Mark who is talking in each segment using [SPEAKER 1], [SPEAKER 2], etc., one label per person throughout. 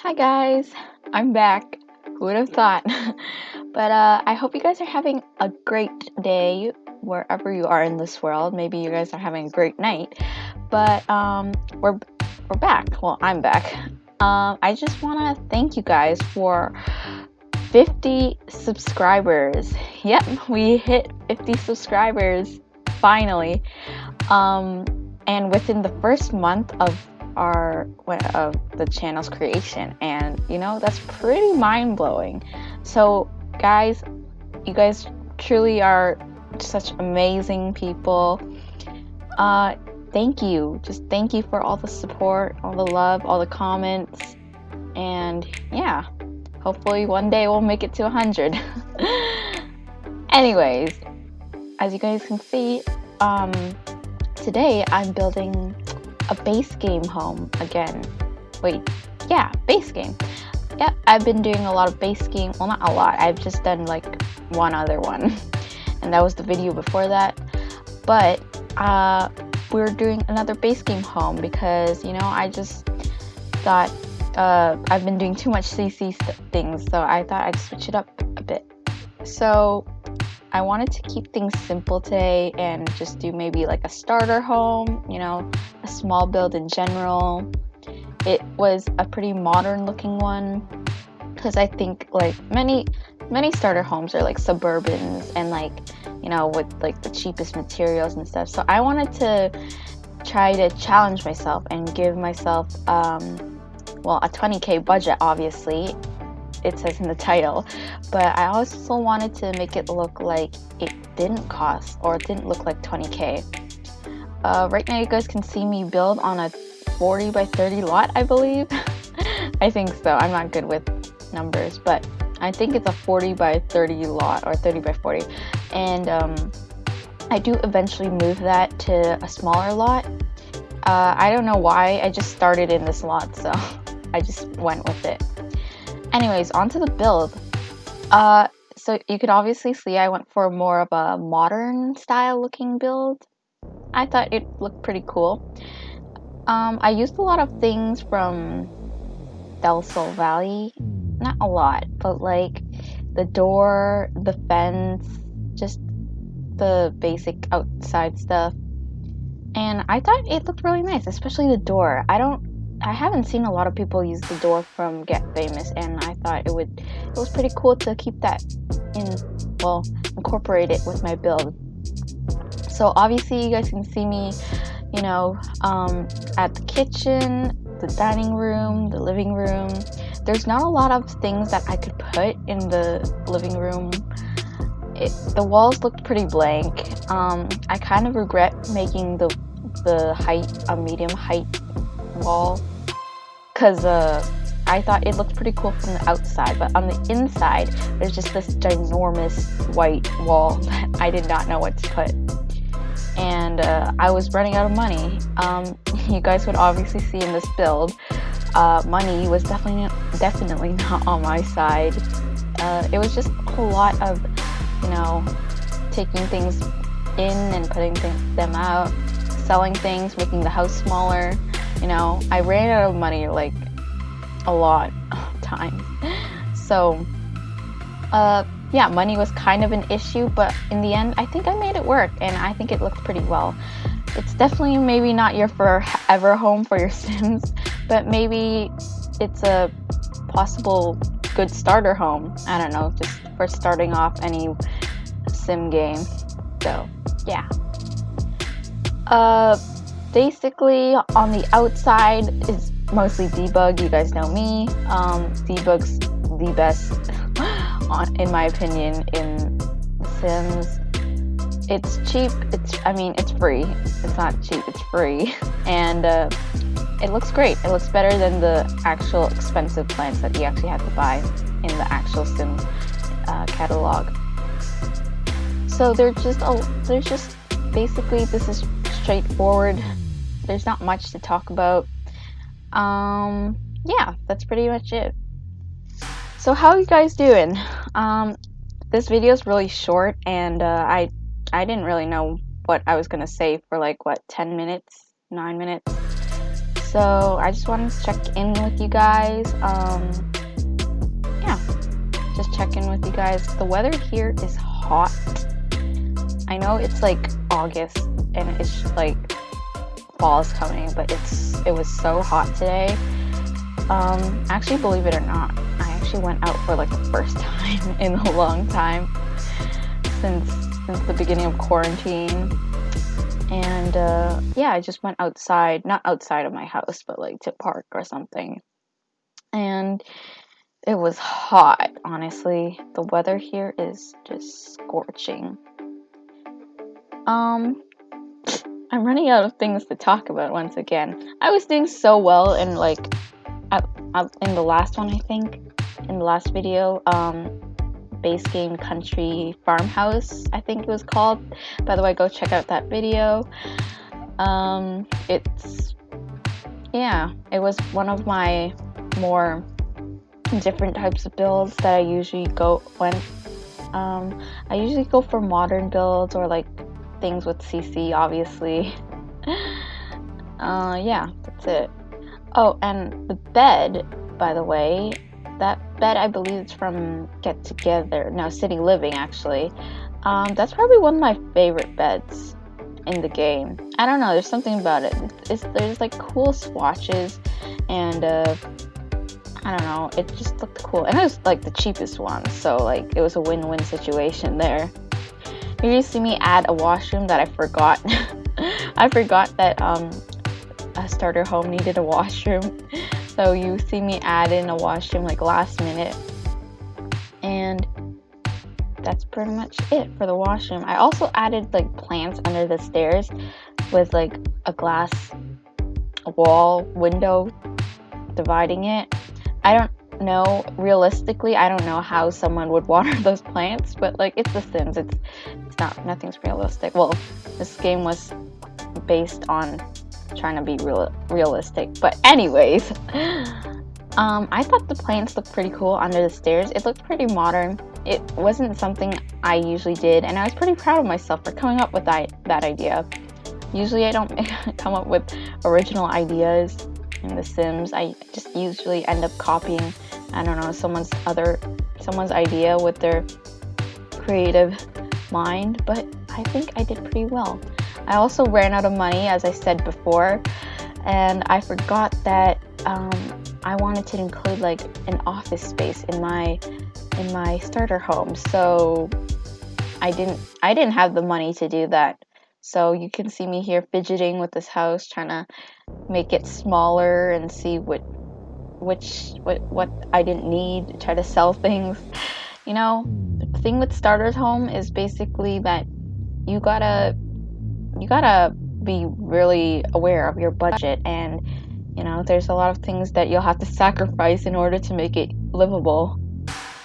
[SPEAKER 1] Hi guys, I'm back. Who would have thought? But I hope you guys are having a great day wherever you are in this world. Maybe you guys are having a great night. But we're back. Well, I'm back. I just want to thank you guys for 50 subscribers. Yep, we hit 50 subscribers finally. And within the first month of the channel's creation, and that's pretty mind-blowing. So guys, you guys truly are such amazing people. Thank you, just thank you for all the support, all the love, all the comments, and yeah, hopefully one day we'll make it to 100. Anyways, as you guys can see, today I'm building a base game home again. Base game. Yeah, I've been doing a lot of base game. Well, not a lot. I've just done like one other one, and that was the video before that. But we're doing another base game home because I just thought I've been doing too much CC things, so I thought I'd switch it up a bit. So I wanted to keep things simple today and just do maybe like a starter home, a small build in general. It was a pretty modern looking one because I think like many starter homes are like suburbans and like, with like the cheapest materials and stuff. So I wanted to try to challenge myself and give myself, a 20K budget, obviously. It says in the title, but I also wanted to make it look like it didn't cost, or it didn't look like 20K. Right now you guys can see me build on a 40 by 30 lot, I believe. I think so. I'm not good with numbers, but I think it's a 40 by 30 lot or 30 by 40, and I do eventually move that to a smaller lot. I don't know why, I just started in this lot, so I just went with it. Anyways, onto the build. So you could obviously see I went for more of a modern style looking build. I thought it looked pretty cool. I used a lot of things from Del Sol Valley. Not a lot, but like the door, the fence, just the basic outside stuff. And I thought it looked really nice, especially the door. I haven't seen a lot of people use the door from Get Famous, and I thought it was pretty cool to keep that incorporate it with my build. So obviously you guys can see me, at the kitchen, the dining room, the living room. There's not a lot of things that I could put in the living room. The walls looked pretty blank. I kind of regret making the height a medium height wall, because I thought it looked pretty cool from the outside, but on the inside there's just this ginormous white wall that I did not know what to put, and I was running out of money. You guys would obviously see in this build, money was definitely not on my side. It was just a lot of taking things in and putting them out, selling things, making the house smaller. I ran out of money like a lot of times. So money was kind of an issue, but in the end I think I made it work, and I think it looked pretty well. It's definitely maybe not your forever home for your Sims, but maybe it's a possible good starter home. I don't know, just for starting off any sim game. So yeah. Basically on the outside is mostly debug. You guys know me. Debug's the best in my opinion in Sims. It's cheap. It's free. It's not cheap, it's free. And it looks great. It looks better than the actual expensive plans that you actually have to buy in the actual Sim catalog. So they're just basically, this is straightforward. There's not much to talk about. Yeah, that's pretty much it. So how are you guys doing? This video is really short, and I didn't really know what I was gonna say for like 10 minutes, 9 minutes. So I just wanted to check in with you guys. Yeah, just check in with you guys. The weather here is hot. I know it's like August and it's like fall's coming, but it was so hot today. Actually, believe it or not, I actually went out for like the first time in a long time since the beginning of quarantine. And yeah, I just went outside, not outside of my house, but like to park or something. And it was hot, honestly. The weather here is just scorching. I'm running out of things to talk about once again. I was doing so well in like in the last one, I think, in the last video, base game country farmhouse, I think it was called. By the way, go check out that video. It was one of my more different types of builds that I usually go when I usually go for modern builds or like things with CC, obviously. Yeah, that's it. Oh, and the bed, by the way, that bed I believe it's from Get Together. No, City Living, actually. That's probably one of my favorite beds in the game. I don't know, there's something about it. There's like cool swatches, and I don't know, it just looked cool. And it was like the cheapest one, so like it was a win-win situation there. Here you see me add a washroom that I forgot. I forgot that a starter home needed a washroom. So you see me add in a washroom like last minute. And that's pretty much it for the washroom. I also added like plants under the stairs with like a glass wall window dividing it. I don't know, realistically, I don't know how someone would water those plants, but like it's The Sims. It's nothing's realistic. Well, this game was based on trying to be realistic, but anyways, I thought the plants looked pretty cool under the stairs. It looked pretty modern. It wasn't something I usually did, and I was pretty proud of myself for coming up with that idea. Usually I don't come up with original ideas in The Sims. I just usually end up copying, I don't know, someone's idea with their creative mind, but I think I did pretty well. I also ran out of money, as I said before, and I forgot that I wanted to include like an office space in my starter home, so I didn't have the money to do that. So you can see me here fidgeting with this house, trying to make it smaller and see what I didn't need, try to sell things. You know, the thing with starter's home is basically that you gotta be really aware of your budget, and you know, there's a lot of things that you'll have to sacrifice in order to make it livable.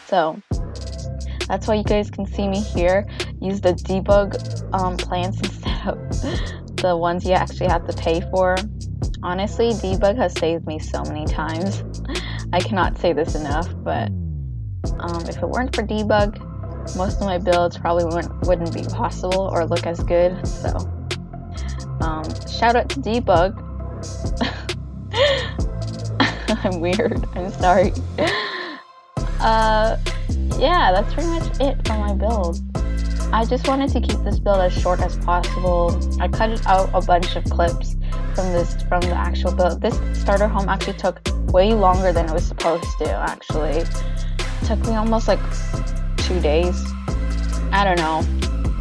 [SPEAKER 1] So that's why you guys can see me here use the debug plans instead of the ones you actually have to pay for. Honestly, debug has saved me so many times. I cannot say this enough, but if it weren't for debug, most of my builds probably wouldn't be possible or look as good. So shout out to debug. I'm weird, I'm sorry. Yeah, that's pretty much it for my build. I just wanted to keep this build as short as possible. I cut out a bunch of clips from the actual build. This starter home actually took way longer than it was supposed to, actually. It took me almost like 2 days. I don't know.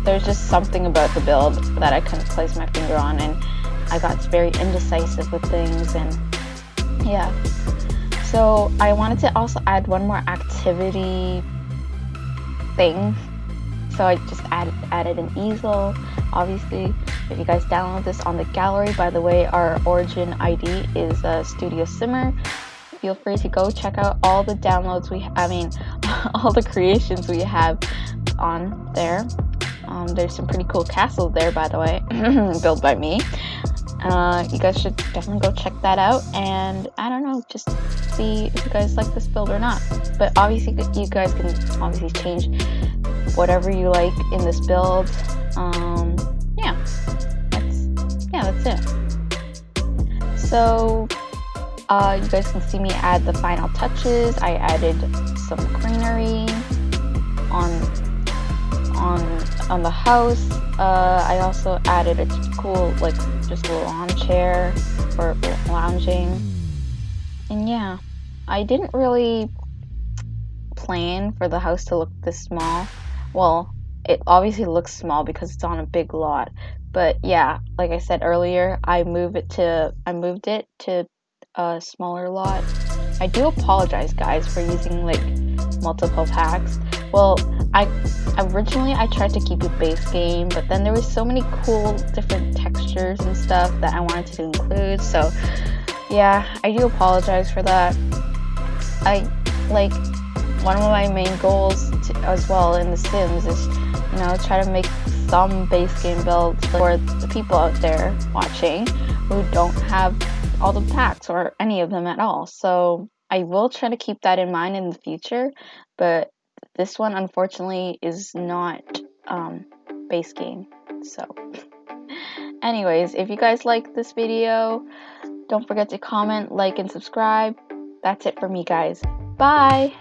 [SPEAKER 1] There's just something about the build that I couldn't place my finger on, and I got very indecisive with things, and yeah. So I wanted to also add one more activity thing. So I just added an easel. Obviously, if you guys download this on the gallery, by the way, our origin ID is StudioSimmer. Feel free to go check out all the downloads all the creations we have on there. There's some pretty cool castles there, by the way, built by me. You guys should definitely go check that out, and I don't know, just see if you guys like this build or not. But obviously you guys can obviously change whatever you like in this build. That's it. So you guys can see me add the final touches. I added some greenery on the house. I also added a cool, like, just a little armchair for lounging. And yeah, I didn't really plan for the house to look this small. Well, it obviously looks small because it's on a big lot. But yeah, like I said earlier, I moved it to a smaller lot. I do apologize, guys, for using like multiple packs. Well, I originally I tried to keep it base game, but then there was so many cool different textures and stuff that I wanted to include. So yeah, I do apologize for that. I like one of my main goals as well in The Sims is, try to make some base game builds for the people out there watching who don't have all the packs or any of them at all. So I will try to keep that in mind in the future, but this one unfortunately is not base game. So anyways, if you guys like this video, don't forget to comment, like, and subscribe. That's it for me, guys. Bye!